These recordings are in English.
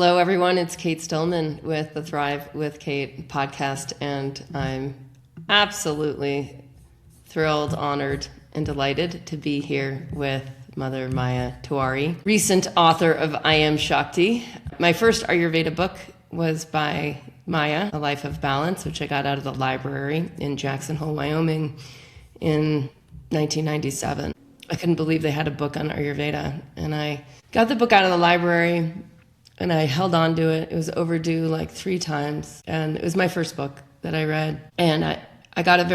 Hello, everyone. It's Cate Stillman with the Thrive with Cate podcast, and I'm absolutely thrilled, honored, and delighted to be here with Mother Maya Tiwari, recent author of I Am Shakti. My first Ayurveda book was by Maya, A Life of Balance, which I got out of the library in Jackson Hole, Wyoming in 1997. I couldn't believe they had a book on Ayurveda, and I got the book out of the library and I held on to it. It was overdue like 3 times. And it was my first book that I read. And I got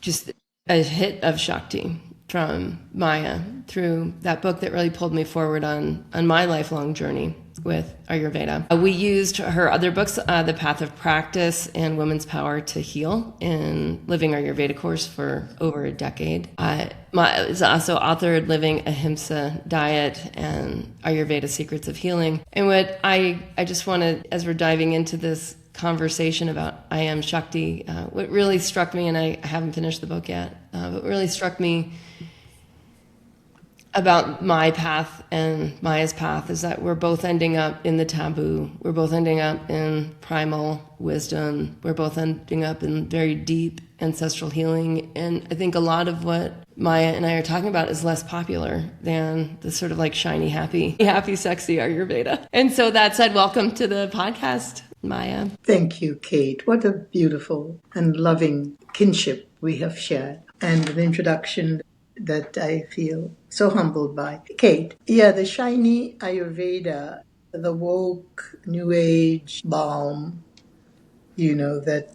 just a hit of Shakti from Maya through that book that really pulled me forward on my lifelong journey with Ayurveda. We used her other books, The Path of Practice and Women's Power to Heal, in Living Ayurveda course for over a decade. I was also authored Living Ahimsa Diet and Ayurveda Secrets of Healing. And what I just want to, as we're diving into this conversation about I Am Shakti, what really struck me, and I haven't finished the book yet, what really struck me about my path and Maya's path is that we're both ending up in the taboo. We're both ending up in primal wisdom. We're both ending up in very deep ancestral healing. And I think a lot of what Maya and I are talking about is less popular than the sort of like shiny, happy, sexy Ayurveda. And so that said, welcome to the podcast, Maya. Thank you, Cate. What a beautiful and loving kinship we have shared, and an introduction that I feel so humbled by. Cate, the shiny Ayurveda, the woke, new age balm, that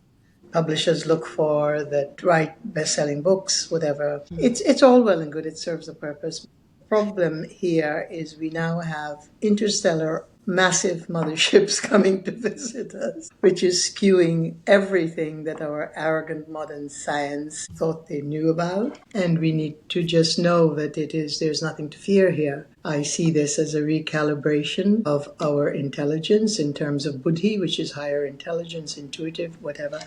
publishers look for, that write best-selling books, whatever. It's all well and good. It serves a purpose. Problem here is we now have interstellar massive motherships coming to visit us, which is skewing everything that our arrogant modern science thought they knew about. And we need to just know that there's nothing to fear here. I see this as a recalibration of our intelligence in terms of buddhi, which is higher intelligence, intuitive, whatever.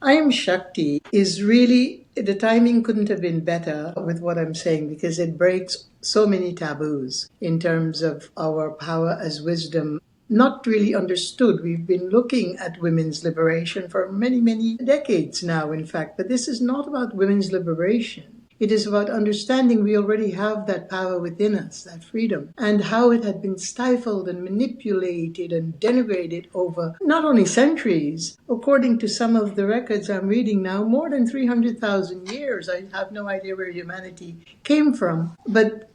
I Am Shakti is really, the timing couldn't have been better with what I'm saying, because it breaks so many taboos in terms of our power as wisdom, not really understood. We've been looking at women's liberation for many, many decades now, in fact, but this is not about women's liberation. It is about understanding we already have that power within us, that freedom, and how it had been stifled and manipulated and denigrated over not only centuries. According to some of the records I'm reading now, more than 300,000 years. I have no idea where humanity came from. But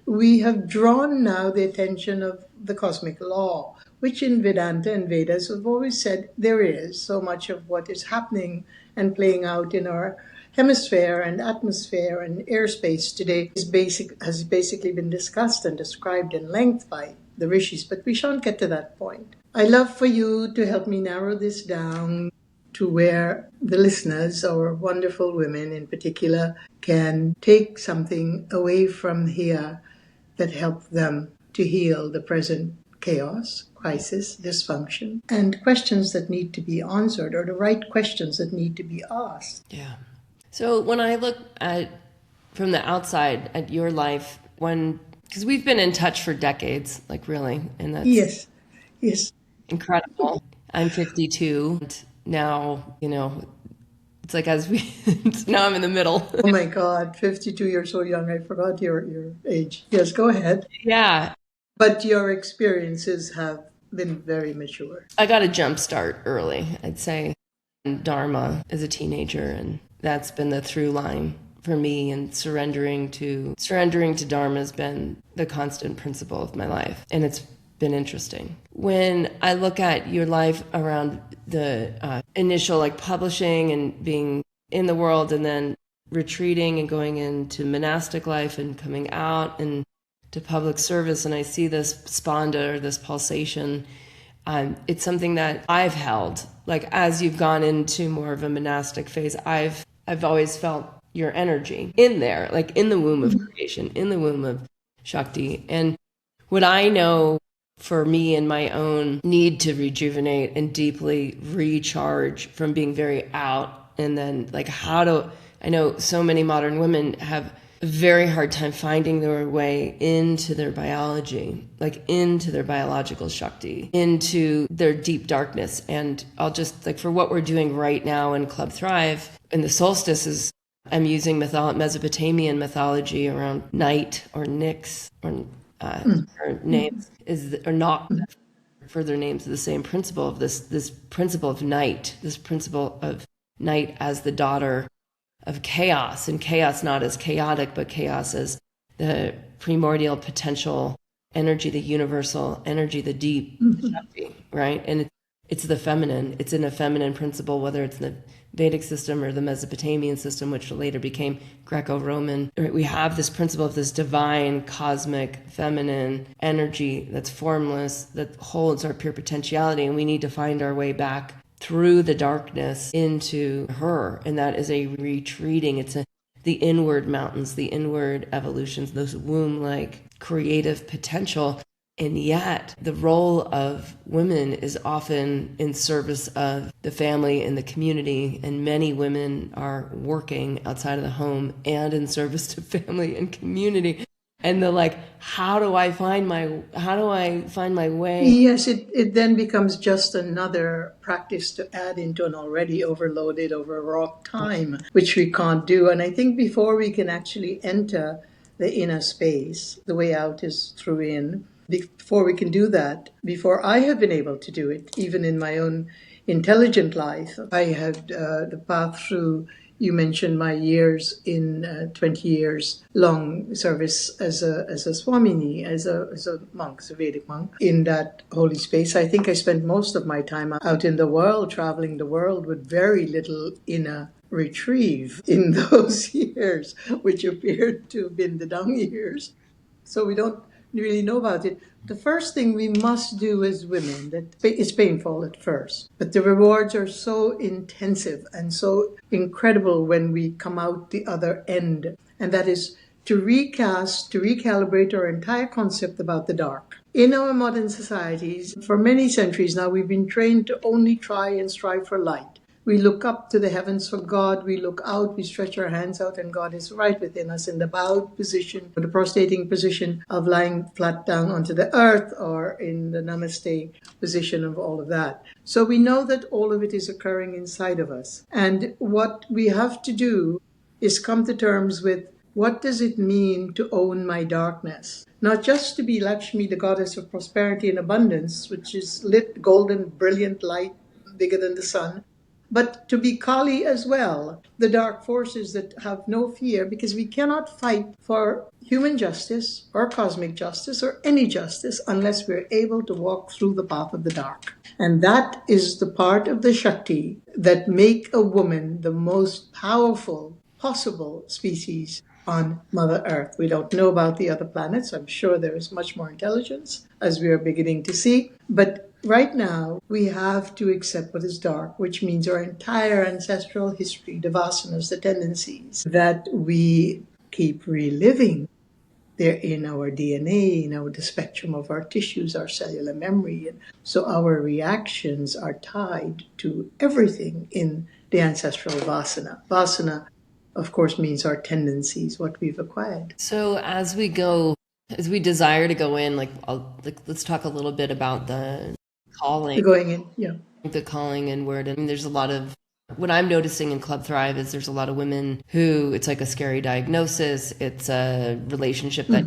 we have drawn now the attention of the cosmic law, which in Vedanta and Vedas have always said there is so much of what is happening and playing out in our hemisphere and atmosphere and airspace today has basically been discussed and described in length by the rishis, but we shan't get to that point. I love for you to help me narrow this down to where the listeners, or wonderful women in particular, can take something away from here that help them to heal the present chaos, crisis, dysfunction, and questions that need to be answered, or the right questions that need to be asked. Yeah. So when I look at, from the outside, at your life, because we've been in touch for decades, like really, and that's yes, incredible. I'm 52, and now, it's like now I'm in the middle. Oh my God, 52, you're so young, I forgot your age. Yes, go ahead. Yeah. But your experiences have been very mature. I got a jump start early, I'd say, in Dharma as a teenager, and that's been the through line for me, and surrendering to Dharma has been the constant principle of my life, and it's been interesting. When I look at your life around the initial publishing and being in the world, and then retreating and going into monastic life and coming out and to public service, and I see this spanda, or this pulsation, it's something that I've held. Like, as you've gone into more of a monastic phase, I've always felt your energy in there, like in the womb of creation, in the womb of Shakti. And what I know for me and my own need to rejuvenate and deeply recharge from being very out, and then I know so many modern women have a very hard time finding their way into their biology, like into their biological Shakti, into their deep darkness. And I'll just, like, for what we're doing right now in Club Thrive, in the solstices, I'm using Mesopotamian mythology around night or Nyx or names or not further names of the same principle of this principle of night, this principle of night as the daughter of chaos, and chaos not as chaotic, but chaos as the primordial potential energy, the universal energy, the deep Shakti, right? And it's the feminine. It's in a feminine principle, whether it's in the Vedic system or the Mesopotamian system, which later became Greco-Roman. We have this principle of this divine, cosmic, feminine energy that's formless, that holds our pure potentiality, and we need to find our way back through the darkness into her. And that is a retreating. It's the inward mountains, the inward evolutions, those womb-like creative potential. And yet the role of women is often in service of the family and the community. And many women are working outside of the home and in service to family and community. And they're like, how do I find my way? Yes, it then becomes just another practice to add into an already overloaded, overwrought time, which we can't do. And I think before we can actually enter the inner space, the way out is through in. Before we can do that, before I have been able to do it, even in my own intelligent life, I had the path through. You mentioned my years in 20 years long service as a Swamini, as a monk, as a Vedic monk, in that holy space. I think I spent most of my time out in the world, traveling the world with very little inner retrieve in those years, which appeared to have been the dung years. So we don't really know about it. The first thing we must do as women, that it's painful at first, but the rewards are so intensive and so incredible when we come out the other end. And that is to recast, to recalibrate our entire concept about the dark. In our modern societies, for many centuries now, we've been trained to only try and strive for light. We look up to the heavens for God, we look out, we stretch our hands out, and God is right within us in the bowed position, or the prostrating position of lying flat down onto the earth, or in the namaste position of all of that. So we know that all of it is occurring inside of us. And what we have to do is come to terms with, what does it mean to own my darkness? Not just to be Lakshmi, the goddess of prosperity and abundance, which is lit, golden, brilliant light, bigger than the sun, but to be Kali as well, the dark forces that have no fear, because we cannot fight for human justice or cosmic justice or any justice unless we're able to walk through the path of the dark. And that is the part of the Shakti that make a woman the most powerful possible species on Mother Earth. We don't know about the other planets. I'm sure there is much more intelligence, as we are beginning to see. But right now, we have to accept what is dark, which means our entire ancestral history, the vasanas, the tendencies that we keep reliving. They're in our DNA, the spectrum of our tissues, our cellular memory. And so our reactions are tied to everything in the ancestral vasana. Vasana, of course, means our tendencies, what we've acquired. So as we desire to go in, let's talk a little bit about the calling. The going in, yeah. The calling inward. I mean, there's a lot of, what I'm noticing in Club Thrive is there's a lot of women who, it's like a scary diagnosis, it's a relationship that,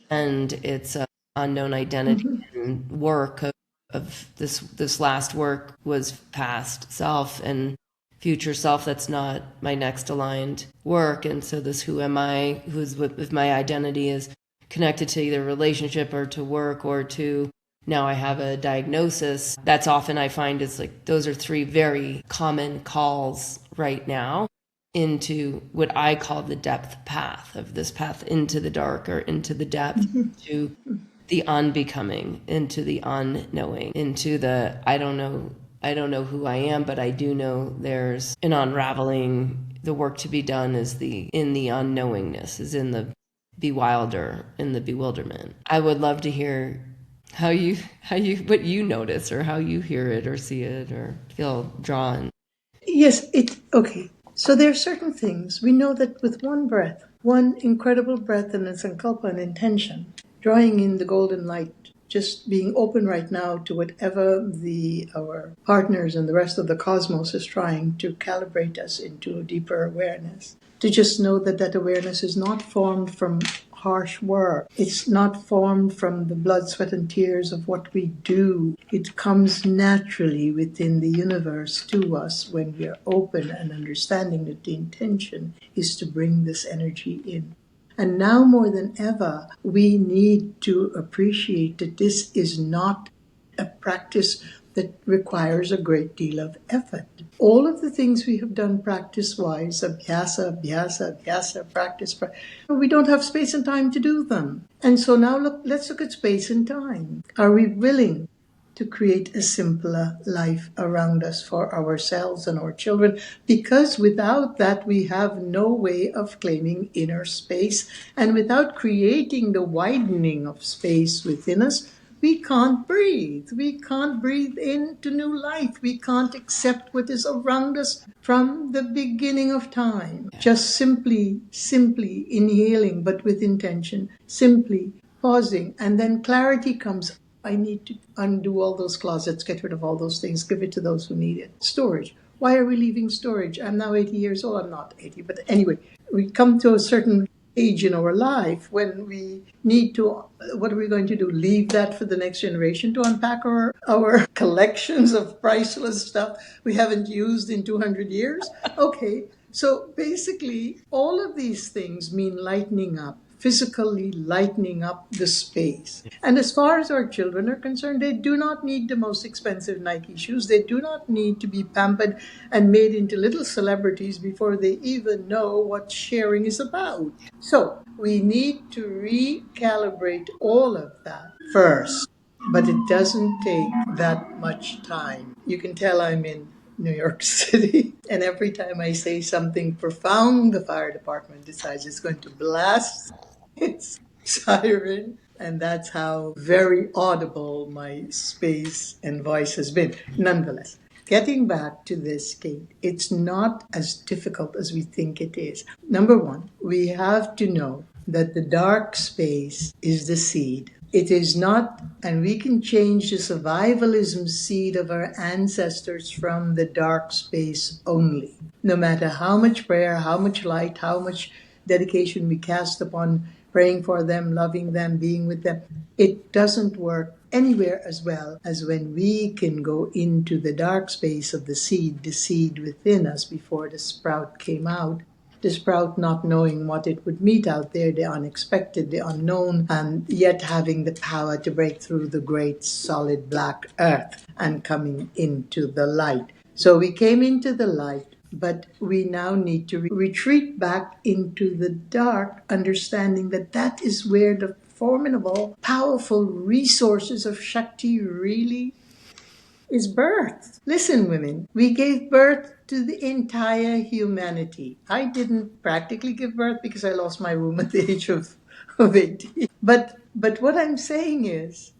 and it's an unknown identity and work of this last work was past self and future self that's not my next aligned work. And so this who am I, if my identity is connected to either relationship or to work or to now I have a diagnosis. That's often I find is like, those are three very common calls right now into what I call the depth path, of this path into the dark or into the depth, to the unbecoming, into the unknowing, into the I don't know who I am, but I do know there's an unraveling. The work to be done is in the unknowingness, is in the in the bewilderment. I would love to hear how you what you notice, or how you hear it or see it or feel drawn. Yes, okay. So there are certain things we know that with one breath one incredible breath and a sankalpa, an intention, drawing in the golden light, just being open right now to whatever our partners and the rest of the cosmos is trying to calibrate us into a deeper awareness. To just know that that awareness is not formed from harsh work. It's not formed from the blood, sweat, and tears of what we do. It comes naturally within the universe to us when we are open and understanding that the intention is to bring this energy in. And now more than ever, we need to appreciate that this is not a practice that requires a great deal of effort. All of the things we have done practice-wise, abhyasa, practice, we don't have space and time to do them. And so now let's look at space and time. Are we willing to create a simpler life around us for ourselves and our children? Because without that, we have no way of claiming inner space. And without creating the widening of space within us, we can't breathe. We can't breathe into new life. We can't accept what is around us from the beginning of time. Just simply inhaling, but with intention, simply pausing, and then clarity comes. I need to undo all those closets, get rid of all those things, give it to those who need it. Storage. Why are we leaving storage? I'm now 80 years old. I'm not 80, but anyway, we come to a certain age in our life when we need to, what are we going to do? Leave that for the next generation to unpack our collections of priceless stuff we haven't used in 200 years? Okay, so basically all of these things mean lightening up, physically lightening up the space. And as far as our children are concerned, they do not need the most expensive Nike shoes. They do not need to be pampered and made into little celebrities before they even know what sharing is about. So we need to recalibrate all of that first. But it doesn't take that much time. You can tell I'm in New York City, and every time I say something profound, the fire department decides it's going to blast its siren, and that's how very audible my space and voice has been. Nonetheless, getting back to this, Kate, it's not as difficult as we think it is. Number one, we have to know that the dark space is the seed. It is not, and we can change the survivalism seed of our ancestors from the dark space only. No matter how much prayer, how much light, how much dedication we cast upon praying for them, loving them, being with them, it doesn't work anywhere as well as when we can go into the dark space of the seed within us before the sprout came out. The sprout not knowing what it would meet out there, the unexpected, the unknown, and yet having the power to break through the great solid black earth and coming into the light. So we came into the light, but we now need to retreat back into the dark, understanding that that is where the formidable, powerful resources of Shakti really is birth. Listen, women, we gave birth to the entire humanity. I didn't practically give birth because I lost my womb at the age of 80. But what I'm saying is,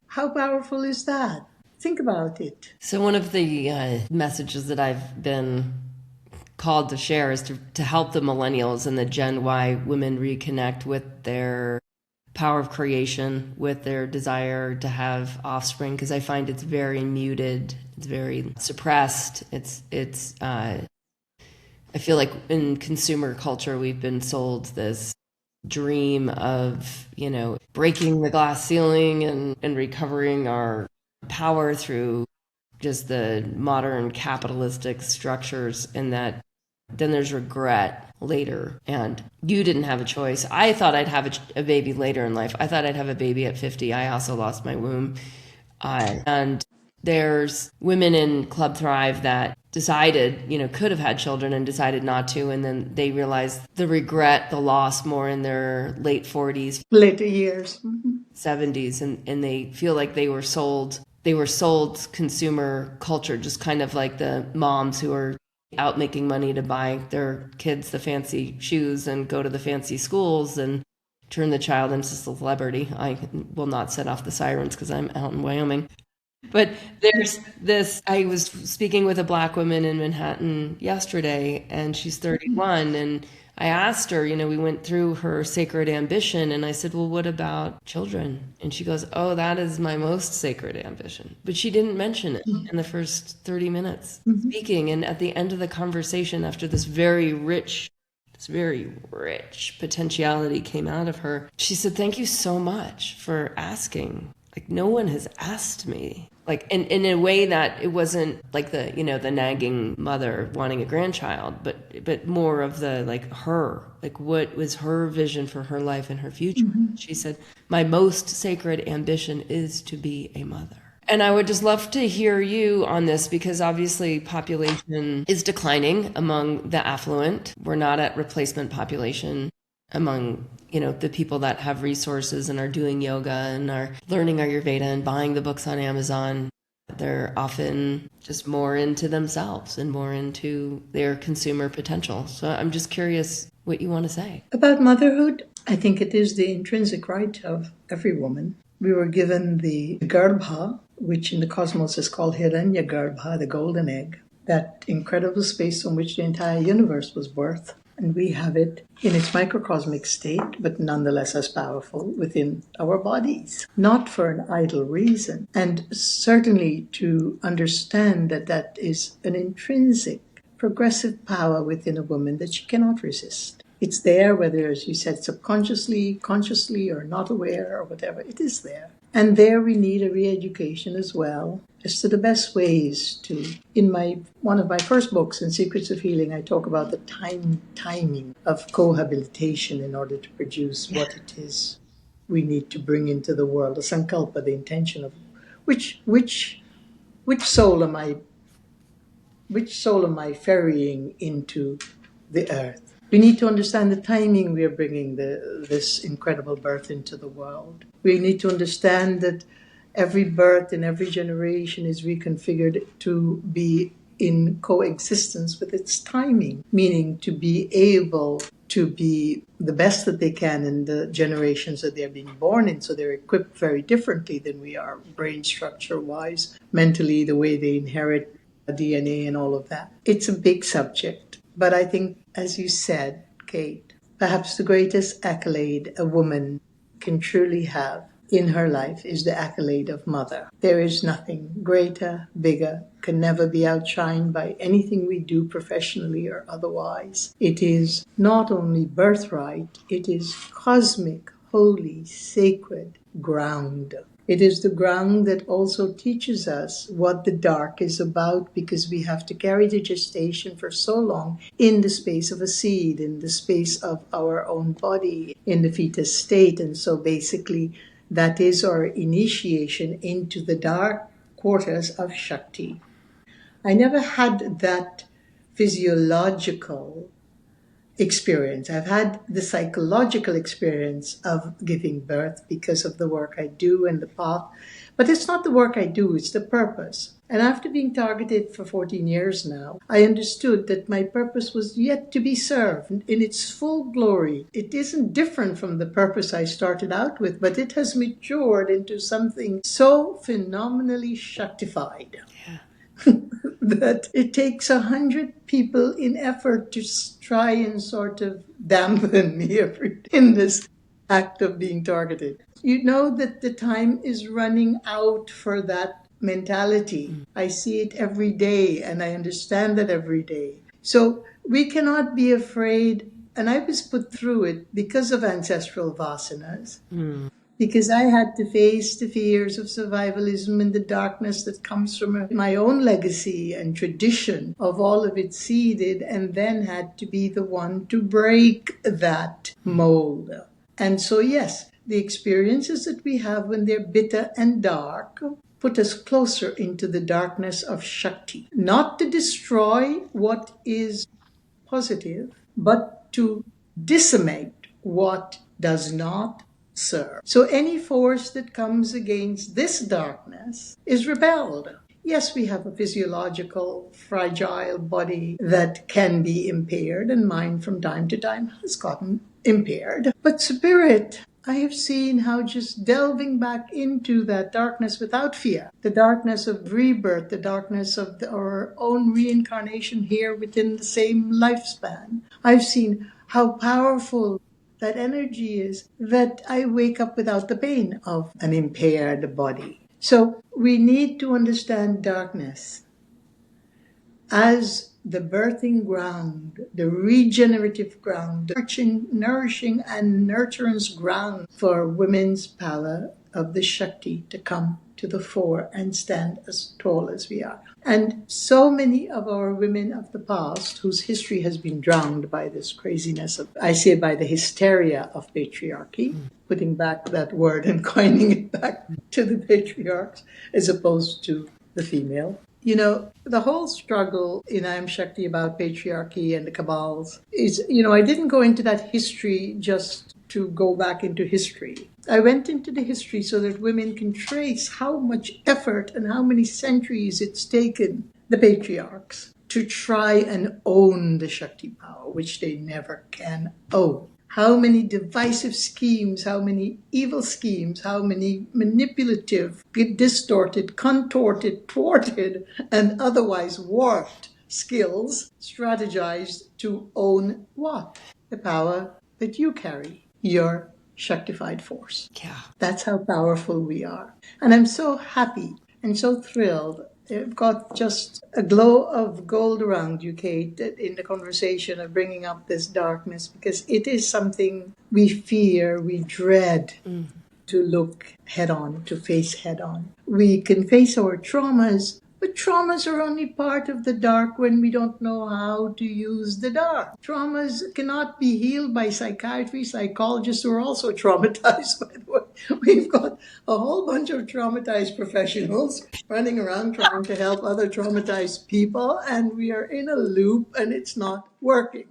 how powerful is that? Think about it. So one of the messages that I've been called to share is to help the millennials and the Gen Y women reconnect with their power of creation, with their desire to have offspring, because I find it's very muted, it's very suppressed. I feel like in consumer culture we've been sold this dream of, breaking the glass ceiling and recovering our power through just the modern capitalistic structures, and that then there's regret later. And you didn't have a choice. I thought I'd have a baby later in life. I thought I'd have a baby at 50. I also lost my womb. And there's women in Club Thrive that decided, could have had children and decided not to. And then they realized the regret, the loss more in their late 40s, later years, 70s. And they feel like they were sold consumer culture, just kind of like the moms who are out making money to buy their kids the fancy shoes and go to the fancy schools and turn the child into a celebrity. I will not set off the sirens because I'm out in Wyoming. But there's this, I was speaking with a Black woman in Manhattan yesterday, and she's 31. And I asked her, we went through her sacred ambition, and I said, well, what about children? And she goes, oh, that is my most sacred ambition. But she didn't mention it in the first 30 minutes speaking. And at the end of the conversation, after this very rich potentiality came out of her, she said, thank you so much for asking. Like, no one has asked me. Like, in a way that it wasn't like the nagging mother wanting a grandchild, but more of the, like, what was her vision for her life and her future. She said, my most sacred ambition is to be a mother. And I would just love to hear you on this, because obviously population is declining among the affluent. We're not at replacement population among the people that have resources and are doing yoga and are learning Ayurveda and buying the books on Amazon. They're often just more into themselves and more into their consumer potential. So I'm just curious what you want to say. About motherhood, I think it is the intrinsic right of every woman. We were given the Garbha, which in the cosmos is called Hiranya Garbha, the golden egg, that incredible space from which the entire universe was birthed. And we have it in its microcosmic state, but nonetheless as powerful within our bodies, not for an idle reason. And certainly to understand that that is an intrinsic, progressive power within a woman that she cannot resist. It's there, whether, as you said, subconsciously, consciously, or not aware, or whatever, it is there. And there we need a re-education as well as to the best ways to. In one of my first books, in Secrets of Healing, I talk about the timing of cohabilitation in order to produce what it is we need to bring into the world. The sankalpa, the intention of which soul am I ferrying into the earth. We need to understand the timing we are bringing this incredible birth into the world. We need to understand that every birth in every generation is reconfigured to be in coexistence with its timing, meaning to be able to be the best that they can in the generations that they're being born in. So they're equipped very differently than we are, brain structure-wise, mentally, the way they inherit DNA and all of that. It's a big subject. But I think, as you said, Kate, perhaps the greatest accolade a woman can truly have in her life is the accolade of mother. There is nothing greater, bigger, can never be outshined by anything we do professionally or otherwise. It is not only birthright, it is cosmic, holy, sacred ground. It is the ground that also teaches us what the dark is about, because we have to carry the gestation for so long in the space of a seed, in the space of our own body, in the fetus state. And so basically that is our initiation into the dark quarters of Shakti. I never had that physiological experience. I've had the psychological experience of giving birth because of the work I do and the path. But it's not the work I do, it's the purpose. And after being targeted for 14 years now, I understood that my purpose was yet to be served in its full glory. It isn't different from the purpose I started out with, but it has matured into something so phenomenally Shaktified. Yeah. That it takes 100 people in effort to try and sort of dampen me in this act of being targeted. You know that the time is running out for that mentality. I see it every day and I understand that every day. So we cannot be afraid, and I was put through it because of ancestral vasanas. Because I had to face the fears of survivalism and the darkness that comes from my own legacy and tradition of all of it seeded, and then had to be the one to break that mold. And so, yes, the experiences that we have when they're bitter and dark put us closer into the darkness of Shakti. Not to destroy what is positive, but to decimate what does not serve. So any force that comes against this darkness is repelled. Yes, we have a physiological, fragile body that can be impaired, and mine from time to time has gotten impaired. But spirit I have seen how just delving back into that darkness without fear, the darkness of rebirth, the darkness of our own reincarnation here within the same lifespan. I've seen how powerful that energy is, that I wake up without the pain of an impaired body. So we need to understand darkness as the birthing ground, the regenerative ground, the nourishing and nurturance ground for women's power of the Shakti to come to the fore and stand as tall as we are. And so many of our women of the past, whose history has been drowned by this craziness of, I say, by the hysteria of patriarchy, putting back that word and coining it back to the patriarchs as opposed to the female. You know, the whole struggle in I Am Shakti about patriarchy and the cabals is, I didn't go into that history just to go back into history. I went into the history so that women can trace how much effort and how many centuries it's taken the patriarchs to try and own the Shakti power, which they never can own. How many divisive schemes, how many evil schemes, how many manipulative, distorted, contorted, thwarted, and otherwise warped skills strategized to own what? The power that you carry, your Shaktified force. Yeah. That's how powerful we are. And I'm so happy and so thrilled. I've got just a glow of gold around you, Cate, in the conversation of bringing up this darkness, because it is something we fear, we dread to look head on, to face head on. We can face our traumas, but traumas are only part of the dark when we don't know how to use the dark. Traumas cannot be healed by psychiatry, psychologists who are also traumatized, by the way. We've got a whole bunch of traumatized professionals running around trying to help other traumatized people, and we are in a loop and it's not working.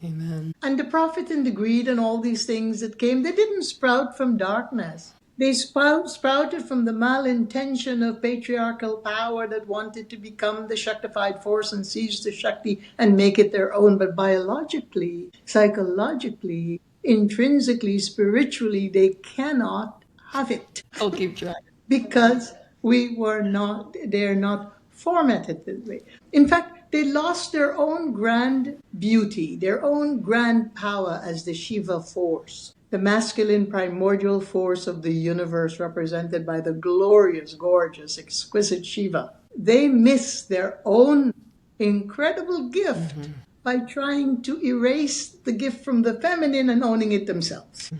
Amen. And the profit and the greed and all these things that came, they didn't sprout from darkness. They sprouted from the malintention of patriarchal power that wanted to become the Shaktified force and seize the Shakti and make it their own. But biologically, psychologically, intrinsically, spiritually, they cannot have it. I'll keep trying. Because they're not formatted that way. In fact, they lost their own grand beauty, their own grand power as the Shiva force, the masculine primordial force of the universe represented by the glorious, gorgeous, exquisite Shiva. They miss their own incredible gift by trying to erase the gift from the feminine and owning it themselves.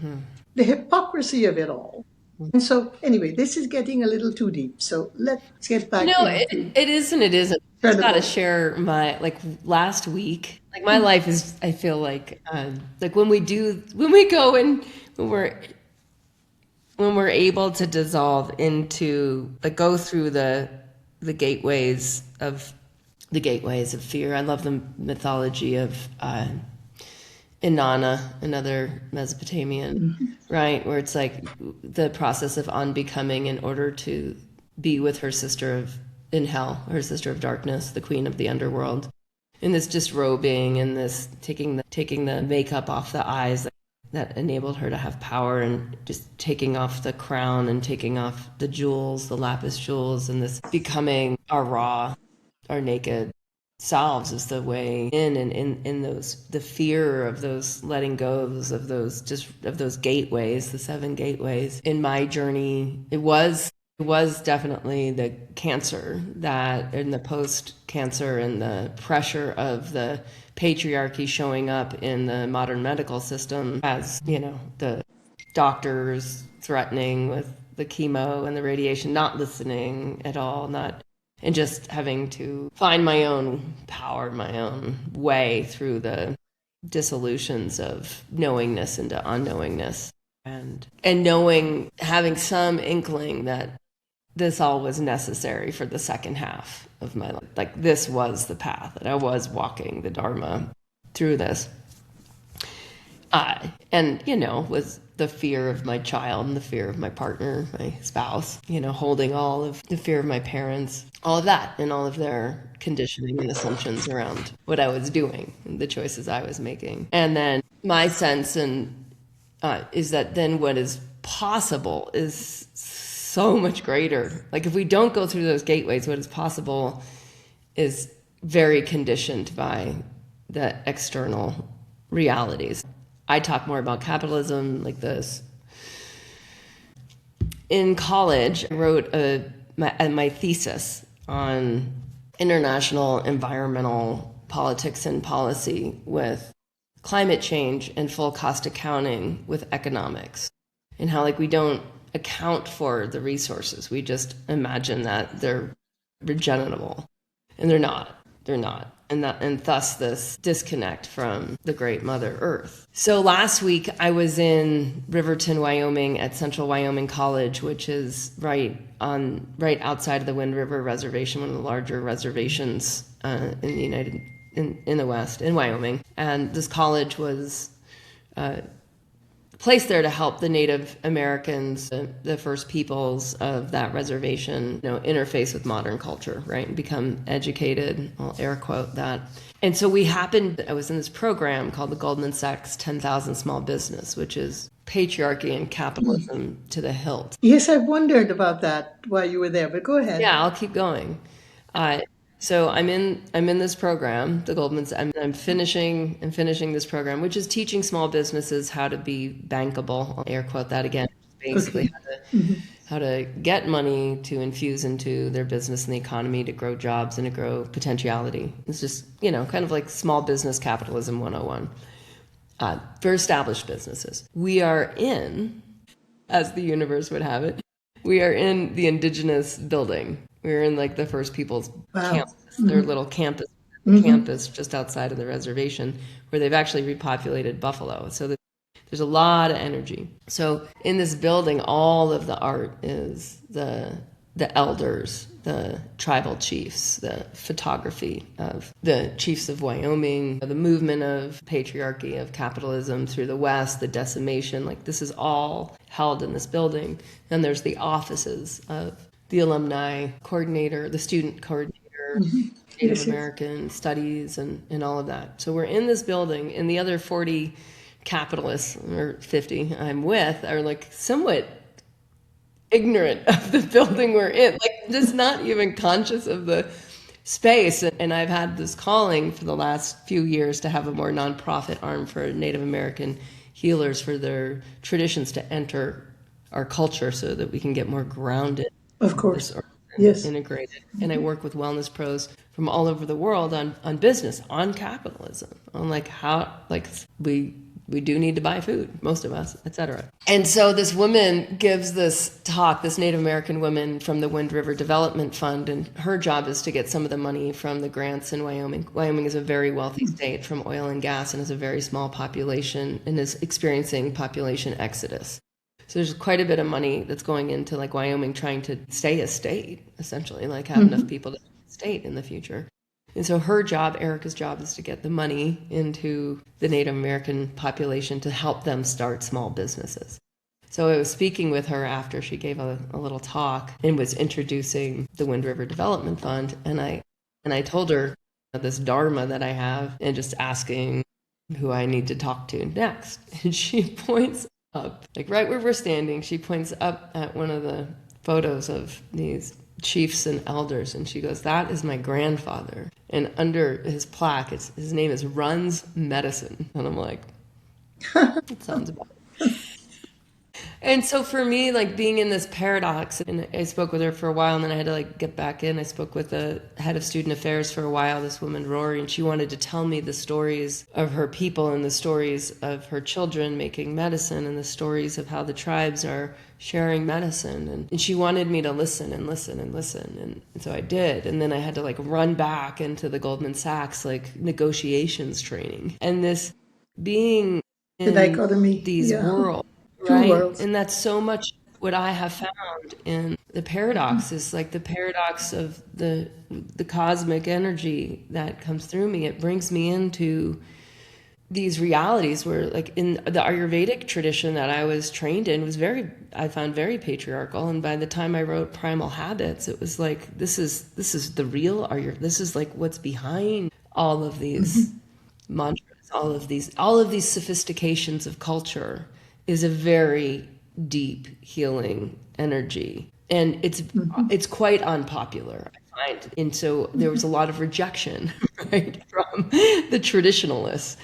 The hypocrisy of it all. And so, anyway, this is getting a little too deep. So let's get back. It is and it isn't. I just gotta share my last week. My life is. I feel like when we go and when we're able to dissolve into go through the gateways of fear. I love the mythology of Inanna, another Mesopotamian, right? Where it's the process of unbecoming in order to be with her sister in hell, her sister of darkness, the queen of the underworld. In this disrobing and this taking the makeup off the eyes that enabled her to have power, and just taking off the crown and taking off the jewels, the lapis jewels, and this becoming our raw, our naked selves is the way in, and in those, the fear of those letting go of those gateways, the 7 gateways. In my journey, it was definitely the cancer, that in the post-cancer and the pressure of the patriarchy showing up in the modern medical system, as the doctors threatening with the chemo and the radiation, not listening at all, and just having to find my own power, my own way through the dissolutions of knowingness into unknowingness, and having some inkling that this all was necessary for the second half of my life. This was the path, that I was walking the Dharma through this. And with the fear of my child and the fear of my partner, my spouse, holding all of the fear of my parents, all of that, and all of their conditioning and assumptions around what I was doing and the choices I was making. And then my sense is that then what is possible is so much greater. Like if we don't go through those gateways, what is possible is very conditioned by the external realities. I talk more about capitalism like this. In college, I wrote my thesis on international environmental politics and policy with climate change and full cost accounting with economics, and how like we don't account for the resources. We just imagine that they're regenerable, and they're not. And thus this disconnect from the great Mother Earth. So last week I was in Riverton, Wyoming at Central Wyoming College, which is right outside of the Wind River Reservation, one of the larger reservations in the West, in Wyoming. And this college was placed there to help the Native Americans, the first peoples of that reservation, interface with modern culture, right? And become educated, I'll air quote that. And so I was in this program called the Goldman Sachs 10,000 Small Business, which is patriarchy and capitalism to the hilt. Yes, I wondered about that while you were there, but go ahead. Yeah, I'll keep going. So I'm in this program, the Goldman's. I'm finishing this program, which is teaching small businesses how to be bankable. I'll air quote that again. Basically, how to get money to infuse into their business and the economy, to grow jobs and to grow potentiality. It's just kind of like small business capitalism 101 for established businesses. We are in, as the universe would have it, we are in the indigenous building. We're in like the First Peoples campus, their little campus just outside of the reservation, where they've actually repopulated buffalo. So there's a lot of energy. So in this building, all of the art is the elders, the tribal chiefs, the photography of the chiefs of Wyoming, the movement of patriarchy, of capitalism through the West, the decimation. Like this is all held in this building. And there's the offices of the alumni coordinator, the student coordinator, Native American studies, and all of that. So we're in this building, and the other 40 capitalists, or 50 I'm with, are like somewhat ignorant of the building we're in, like just not even conscious of the space. And I've had this calling for the last few years to have a more nonprofit arm for Native American healers, for their traditions to enter our culture so that we can get more grounded. Of course. Yes. Integrated. And I work with wellness pros from all over the world on business, on capitalism, on like how, like we do need to buy food, most of us, etc. And so this woman gives this talk, this Native American woman from the Wind River Development Fund, and her job is to get some of the money from the grants in Wyoming. Wyoming is a very wealthy state from oil and gas and has a very small population and is experiencing population exodus. So there's quite a bit of money that's going into like Wyoming trying to stay a state, essentially, like have enough people to stay a state in the future. And so her job, Erica's job, is to get the money into the Native American population to help them start small businesses. So I was speaking with her after she gave a little talk and was introducing the Wind River Development Fund. And I told her this dharma that I have and just asking who I need to talk to next. And she points up, like right where we're standing, she points up at one of the photos of these chiefs and elders, and she goes, "That is my grandfather." And under his plaque, his name is Runs Medicine. And I'm like, that sounds about it. And so for me, like being in this paradox, and I spoke with her for a while, and then I had to like get back in. I spoke with the head of student affairs for a while, this woman, Rory, and she wanted to tell me the stories of her people and the stories of her children making medicine and the stories of how the tribes are sharing medicine. And she wanted me to listen and listen and listen. And so I did. And then I had to like run back into the Goldman Sachs like negotiations training. And this being in the dichotomy, these worlds. Right. And that's so much what I have found in the paradox is like the paradox of the cosmic energy that comes through me. It brings me into these realities where like in the Ayurvedic tradition that I was trained in was I found very patriarchal. And by the time I wrote Primal Habits, it was like, this is the real Ayurveda. This is like what's behind all of these mantras, all of these sophistications of culture. is a very deep healing energy. And it's quite unpopular, I find. And so there was a lot of rejection, right, from the traditionalists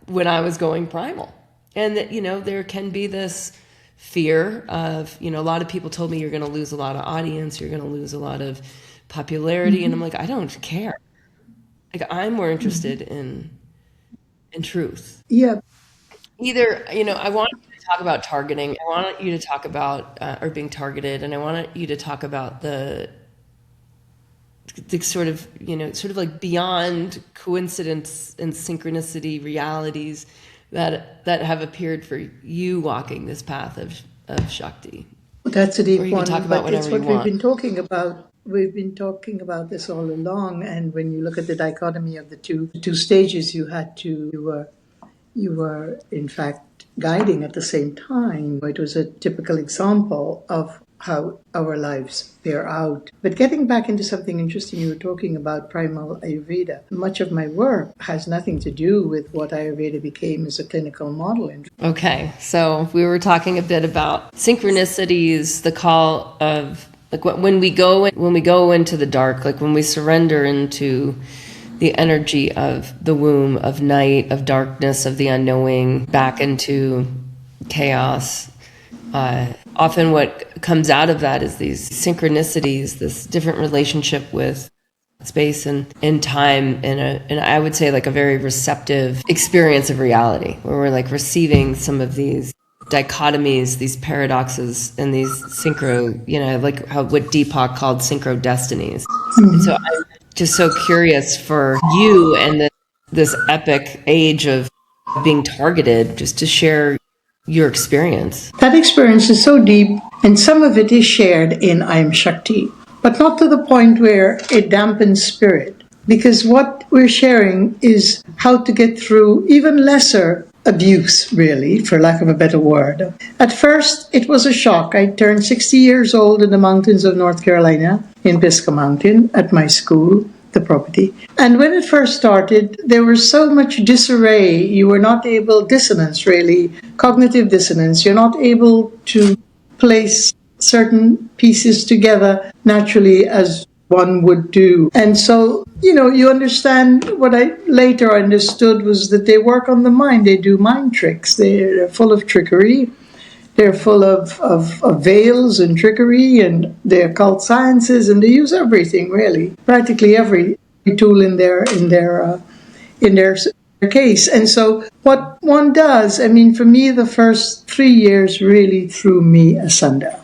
when I was going primal. And that, there can be this fear of, a lot of people told me you're going to lose a lot of audience, you're going to lose a lot of popularity. And I'm like, I don't care. Like, I'm more interested in truth. Yeah. Either, I want you to talk about targeting. I want you to talk about or being targeted, and I want you to talk about the sort of like beyond coincidence and synchronicity realities that have appeared for you walking this path of Shakti. That's a deep Or you one, can talk about but it's what whatever you we've want. been talking about. We've been talking about this all along, and when you look at the dichotomy of the two stages you were in fact guiding at the same time. It was a typical example of how our lives bear out. But getting back into something interesting, you were talking about primal Ayurveda. Much of my work has nothing to do with what Ayurveda became as a clinical model. Okay, so we were talking a bit about synchronicities, the call of like when we go into the dark, like when we surrender into the energy of the womb, of night, of darkness, of the unknowing, back into chaos. Often what comes out of that is these synchronicities, this different relationship with space and time, and I would say like a very receptive experience of reality, where we're like receiving some of these dichotomies, these paradoxes, and these like what Deepak called synchro destinies. Mm-hmm. And so I'm just so curious for you and this epic age of being targeted, just to share your experience. That experience is so deep, and some of it is shared in I Am Shakti, but not to the point where it dampens spirit. Because what we're sharing is how to get through even lesser abuse, really, for lack of a better word. At first, it was a shock. I turned 60 years old in the mountains of North Carolina, in Pisgah Mountain, at my school, the property. And when it first started, there was so much disarray. You were not able, dissonance really, cognitive dissonance. You're not able to place certain pieces together naturally as one would do. And so, you understand what I later understood was that they work on the mind. They do mind tricks. They're full of trickery. They're full of veils and trickery, and they're occult sciences, and they use everything, really, practically every tool in their case. And so what one does, for me, the first 3 years really threw me asunder.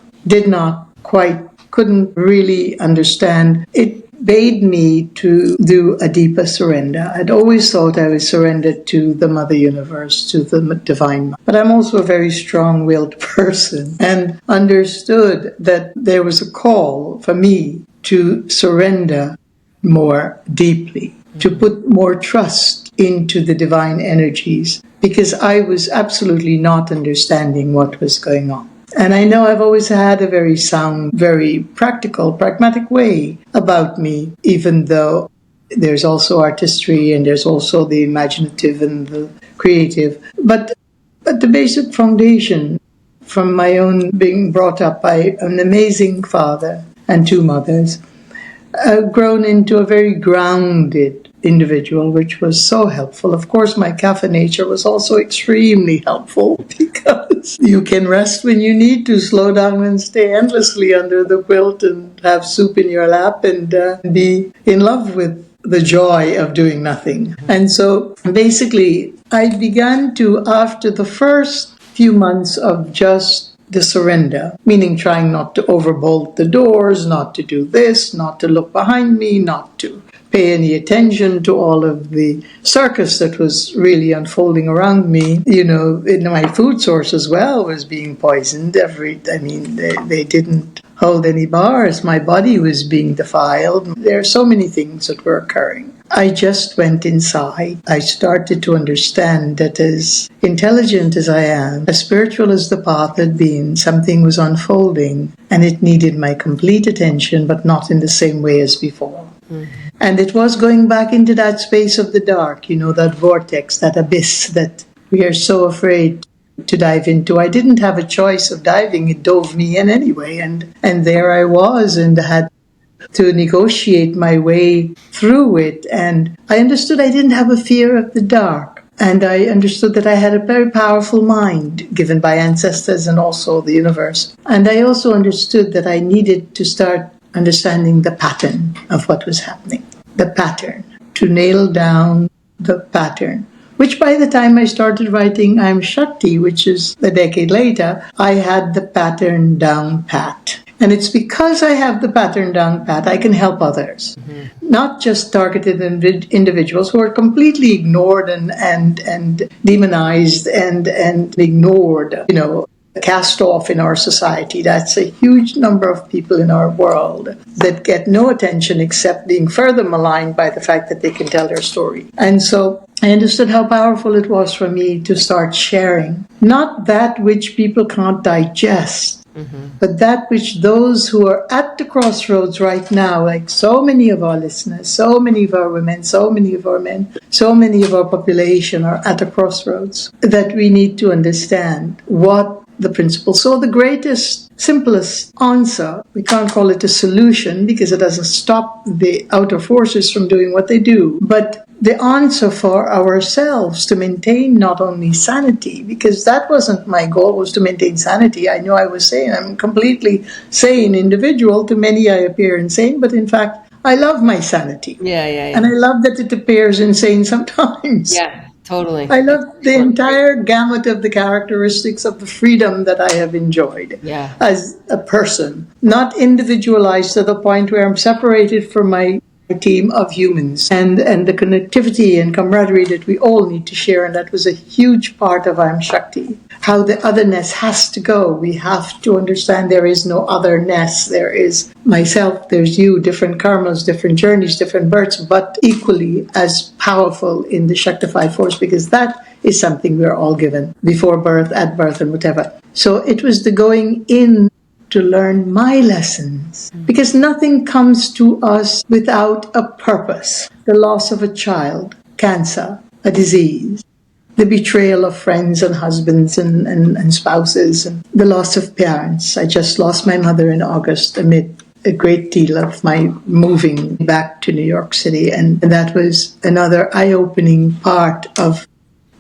Couldn't really understand. It bade me to do a deeper surrender. I'd always thought I was surrendered to the Mother Universe, to the Divine. But I'm also a very strong-willed person and understood that there was a call for me to surrender more deeply, to put more trust into the divine energies, because I was absolutely not understanding what was going on. And I know I've always had a very sound, very practical, pragmatic way about me, even though there's also artistry and there's also the imaginative and the creative. But the basic foundation, from my own being brought up by an amazing father and two mothers, grown into a very grounded individual, which was so helpful. Of course, my Kapha nature was also extremely helpful, because you can rest when you need to, slow down and stay endlessly under the quilt and have soup in your lap and be in love with the joy of doing nothing. And so basically, I began to, after the first few months of just the surrender, meaning trying not to overbolt the doors, not to do this, not to look behind me, not to pay any attention to all of the circus that was really unfolding around me. In my food source as well was being poisoned. They didn't hold any bars. My body was being defiled. There are so many things that were occurring. I just went inside. I started to understand that as intelligent as I am, as spiritual as the path had been, something was unfolding, and it needed my complete attention, but not in the same way as before. Mm-hmm. And it was going back into that space of the dark, that vortex, that abyss that we are so afraid to dive into. I didn't have a choice of diving. It dove me in anyway. And there I was and had to negotiate my way through it. And I understood I didn't have a fear of the dark. And I understood that I had a very powerful mind given by ancestors and also the universe. And I also understood that I needed to start understanding the pattern of what was happening. The pattern. To nail down the pattern. Which by the time I started writing I'm Shakti, which is a decade later, I had the pattern down pat. And it's because I have the pattern down pat, I can help others. Mm-hmm. Not just targeted individuals who are completely ignored and demonized and ignored, cast off in our society. That's a huge number of people in our world that get no attention except being further maligned by the fact that they can tell their story. And so I understood how powerful it was for me to start sharing, not that which people can't digest, but that which those who are at the crossroads right now, like so many of our listeners, so many of our women, so many of our men, so many of our population are at a crossroads, that we need to understand what the principle. So the greatest, simplest answer, we can't call it a solution because it doesn't stop the outer forces from doing what they do, but the answer for ourselves to maintain not only sanity, because that wasn't my goal, was to maintain sanity. I knew I was sane. I'm a completely sane individual. To many I appear insane, but in fact, I love my sanity. Yeah. And I love that it appears insane sometimes. Yeah. Totally. I love the entire gamut of the characteristics of the freedom that I have enjoyed as a person, not individualized to the point where I'm separated from my team of humans and the connectivity and camaraderie that we all need to share. And that was a huge part of I'm Shakti. How the otherness has to go. We have to understand there is no otherness. There is myself, there's you, different karmas, different journeys, different births, but equally as powerful in the Shaktified force, because that is something we're all given before birth, at birth, and whatever. So it was the going in to learn my lessons, because nothing comes to us without a purpose. The loss of a child, cancer, a disease, the betrayal of friends and husbands and spouses, and the loss of parents. I just lost my mother in August amid a great deal of my moving back to New York City, and that was another eye-opening part of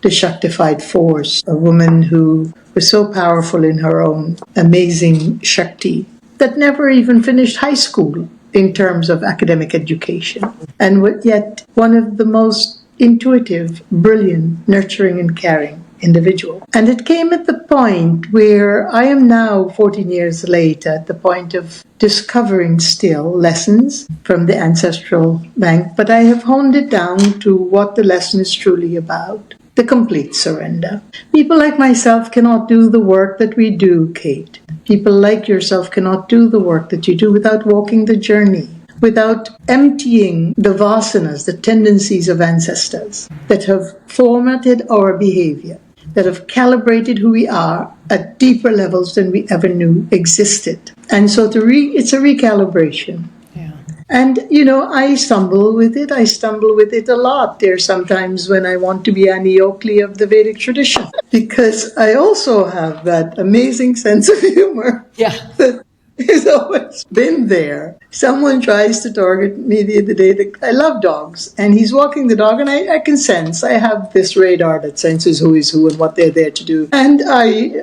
the Shaktified force, a woman who was so powerful in her own amazing Shakti that never even finished high school in terms of academic education, and yet one of the most intuitive, brilliant, nurturing and caring individual. And it came at the point where I am now 14 years later at the point of discovering still lessons from the ancestral bank, but I have honed it down to what the lesson is truly about. The complete surrender. People like myself cannot do the work that we do, Cate. People like yourself cannot do the work that you do without walking the journey, without emptying the vasanas, the tendencies of ancestors that have formatted our behavior, that have calibrated who we are at deeper levels than we ever knew existed. And so it's a recalibration. And, I stumble with it. I stumble with it a lot. There's sometimes when I want to be Annie Oakley of the Vedic tradition, because I also have that amazing sense of humor that has always been there. Someone tries to target me the other day. I love dogs, and he's walking the dog, and I can sense. I have this radar that senses who is who and what they're there to do. And I,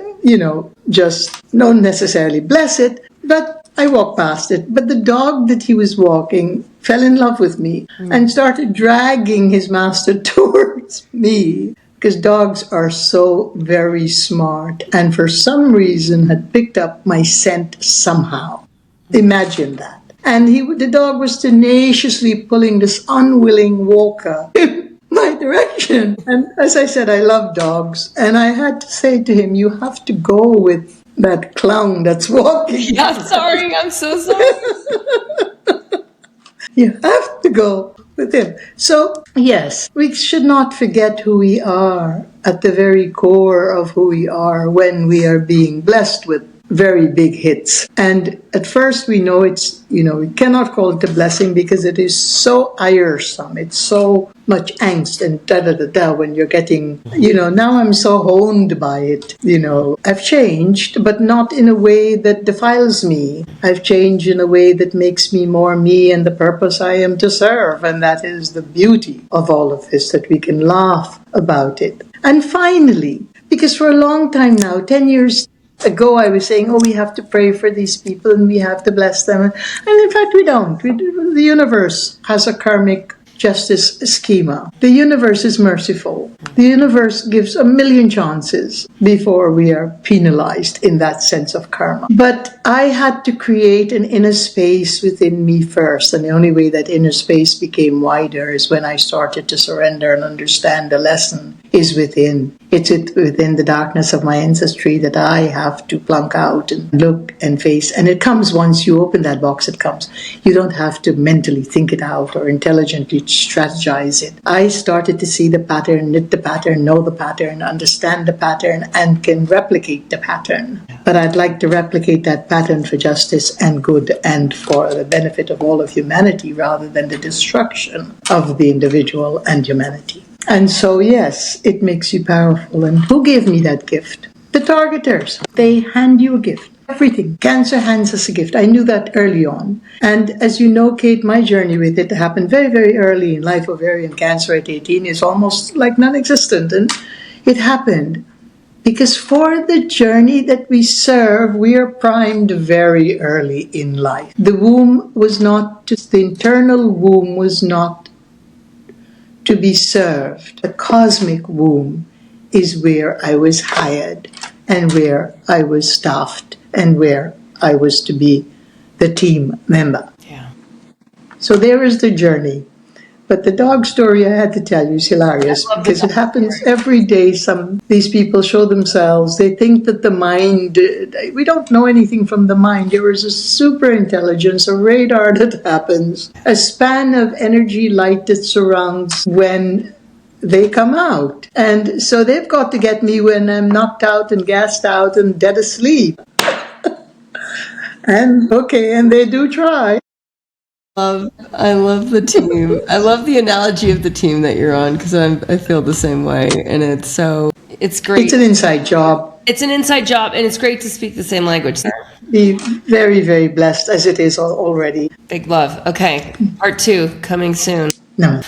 just don't necessarily bless it, but I walked past it, but the dog that he was walking fell in love with me and started dragging his master towards me, because dogs are so very smart and for some reason had picked up my scent somehow. Imagine that. And the dog was tenaciously pulling this unwilling walker in my direction. And as I said, I love dogs. And I had to say to him, you have to go with that clown that's walking. Yeah, sorry, I'm so sorry. You have to go with him. So, yes, we should not forget who we are at the very core of who we are when we are being blessed with very big hits. And at first we know it's, we cannot call it a blessing because it is so tiresome. It's so much angst and da-da-da-da when you're getting, now I'm so honed by it. I've changed, but not in a way that defiles me. I've changed in a way that makes me more me and the purpose I am to serve. And that is the beauty of all of this, that we can laugh about it. And finally, because for a long time now, 10 years ago, I was saying, we have to pray for these people and we have to bless them. And in fact, we don't. The universe has a karmic justice schema. The universe is merciful. The universe gives a million chances before we are penalized in that sense of karma. But I had to create an inner space within me first. And the only way that inner space became wider is when I started to surrender and understand the lesson is within. It's within the darkness of my ancestry that I have to plunk out and look and face. And it comes once you open that box, it comes. You don't have to mentally think it out or intelligently strategize it. I started to see the pattern, knit the pattern, know the pattern, understand the pattern, and can replicate the pattern. But I'd like to replicate that pattern for justice and good and for the benefit of all of humanity rather than the destruction of the individual and humanity. And so, yes, it makes you powerful. And who gave me that gift? The targeters. They hand you a gift. Everything. Cancer hands us a gift. I knew that early on. And as you know, Cate, my journey with it happened very, very early in life. Ovarian cancer at 18 is almost like non-existent. And it happened because for the journey that we serve, we are primed very early in life. The womb was not, the internal womb was not to be served. The cosmic womb is where I was hired and where I was staffed and where I was to be the team member. Yeah. So there is the journey. But the dog story I had to tell you is hilarious because it happens every day. These people show themselves. They think that the mind, we don't know anything from the mind. There is a super intelligence, a radar that happens, a span of energy light that surrounds when they come out. And so they've got to get me when I'm knocked out and gassed out and dead asleep. And they do try. I love the team. I love the analogy of the team that you're on because I feel the same way, and it's great. It's an inside job. It's an inside job, and it's great to speak the same language. Be very, very blessed as it is already. Big love. Okay, part 2 coming soon. No.